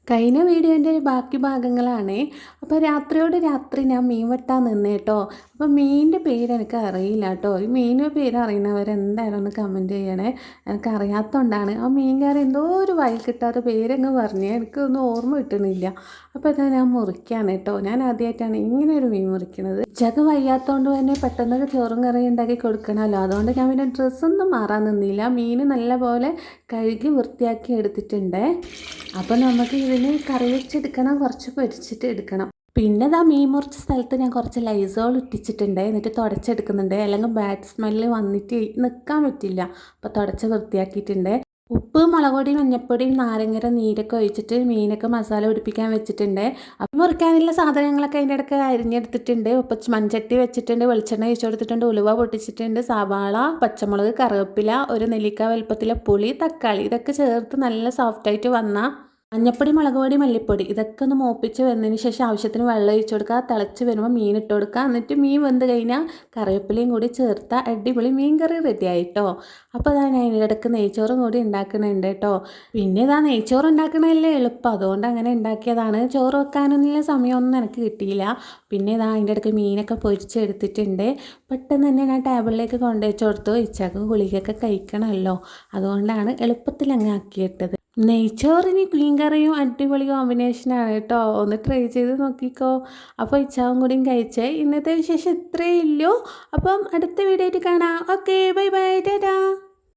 കഴിഞ്ഞ വീഡിയോൻ്റെ ബാക്കി ഭാഗങ്ങളാണ്. അപ്പോൾ രാത്രിയോട് രാത്രി ഞാൻ മീൻ വെട്ടാൻ നിന്നേട്ടോ. അപ്പോൾ മീനിൻ്റെ പേര് എനിക്ക് അറിയില്ല കേട്ടോ. ഈ മീനിൻ്റെ പേര് അറിയുന്നവരെന്തായാലും ഒന്ന് കമൻറ്റ് ചെയ്യണേ. എനിക്ക് അറിയാത്തതുകൊണ്ടാണ് ആ മീൻകാരൻ എന്തോ ഒരു വയൽ കിട്ടാത്ത പേരങ്ങ് പറഞ്ഞേ, എനിക്കൊന്നും ഓർമ്മ കിട്ടണില്ല. അപ്പോൾ ഇതാ ഞാൻ മുറിക്കുകയാണ് കേട്ടോ. ഞാൻ ആദ്യമായിട്ടാണ് ഇങ്ങനെ ഒരു മീൻ മുറിക്കുന്നത്. ഉച്ചക്ക് വയ്യാത്തതുകൊണ്ട് തന്നെ പെട്ടെന്ന് ചോറും കറിയും ഉണ്ടാക്കി കൊടുക്കണമല്ലോ. അതുകൊണ്ട് ഞാൻ പിന്നെ ഡ്രസ്സൊന്നും മാറാൻ നിന്നില്ല. മീൻ നല്ലപോലെ കഴുകി വൃത്തിയാക്കി എടുത്തിട്ടുണ്ട്. അപ്പോൾ നമുക്ക് ഇതിന് കറി വെച്ചെടുക്കണം, കുറച്ച് പൊരിച്ചിട്ട് എടുക്കണം. പിന്നെ ഇതാ മീൻ മുറിച്ച സ്ഥലത്ത് ഞാൻ കുറച്ച് ലൈസോൾ ഇട്ടിച്ചിട്ടുണ്ട്. എന്നിട്ട് തുടച്ചെടുക്കുന്നുണ്ട്. അല്ലെങ്കിൽ ബാഡ് സ്മെല്ല് വന്നിട്ട് നിൽക്കാൻ പറ്റില്ല. അപ്പോൾ തുടച്ച് വൃത്തിയാക്കിയിട്ടുണ്ട്. ഉപ്പ്, മുളക് പൊടി, മഞ്ഞൾപ്പൊടിയും നാരങ്ങയുടെ നീരൊക്കെ ഒഴിച്ചിട്ട് മീനൊക്കെ മസാല പിടിപ്പിക്കാൻ വെച്ചിട്ടുണ്ട്. അപ്പം മുറിക്കാനുള്ള സാധനങ്ങളൊക്കെ അതിൻ്റെ ഇടയ്ക്ക് അരിഞ്ഞെടുത്തിട്ടുണ്ട്. മൺചട്ടി വെച്ചിട്ടുണ്ട്, വെളിച്ചെണ്ണ ഒഴിച്ചു കൊടുത്തിട്ടുണ്ട്, ഉലുവ പൊട്ടിച്ചിട്ടുണ്ട്, സവാള, പച്ചമുളക്, കറിവേപ്പില, ഒരു നെല്ലിക്ക വലുപ്പത്തിലെ പുളി, തക്കാളി ഇതൊക്കെ ചേർത്ത് നല്ല സോഫ്റ്റായിട്ട് വന്നാൽ മഞ്ഞപ്പൊടി, മുളക് പൊടി, മല്ലിപ്പൊടി ഇതൊക്കെ ഒന്ന് മൂപ്പിച്ച് വന്നതിന് ശേഷം ആവശ്യത്തിന് വെള്ളം ഒഴിച്ചു കൊടുക്കുക. തിളച്ച് വരുമ്പോൾ മീൻ ഇട്ട് കൊടുക്കുക. എന്നിട്ട് മീൻ വെന്ത് കഴിഞ്ഞാൽ കറിവേപ്പിലയും കൂടി ചേർത്താൽ അടിപൊളി മീൻ കറി റെഡി ആയിട്ടോ. അപ്പോൾ ഞാൻ അതിൻ്റെ ഇടയ്ക്ക് നെയ്ച്ചോറും കൂടി ഉണ്ടാക്കണുണ്ട് കേട്ടോ. പിന്നെ ഇതാ നെയ്ച്ചോറ് ഉണ്ടാക്കണതല്ലേ എളുപ്പം, അതുകൊണ്ട് അങ്ങനെ ഉണ്ടാക്കിയതാണ്. ചോറ് വെക്കാനൊന്നും സമയമൊന്നും എനിക്ക് കിട്ടിയില്ല. പിന്നെ ഇതാ അതിൻ്റെ ഇടയ്ക്ക് മീനൊക്കെ പൊരിച്ചെടുത്തിട്ടുണ്ട്. പെട്ടെന്ന് തന്നെ ഞാൻ ടേബിളിലേക്ക് കൊണ്ടുവച്ച് കൊടുത്തു. ഇച്ചക്ക് ഗുളികയൊക്കെ കഴിക്കണമല്ലോ, അതുകൊണ്ടാണ് എളുപ്പത്തിൽ അങ്ങ് ആക്കിയിട്ടത്. നെയ്ച്ചോറിന് മീൻ കറിയും അടിപൊളി കോമ്പിനേഷനാണ് കേട്ടോ. ഒന്ന് ട്രൈ ചെയ്ത് നോക്കിക്കോ. അപ്പോൾ ഇച്ചാവും കൂടിയും കഴിച്ചേ. ഇന്നത്തെ വിശേഷം ഇത്രയേ ഉള്ളൂ. അപ്പം അടുത്ത വീഡിയോ ആയിട്ട് കാണാം. Okay, bye bye, Tata.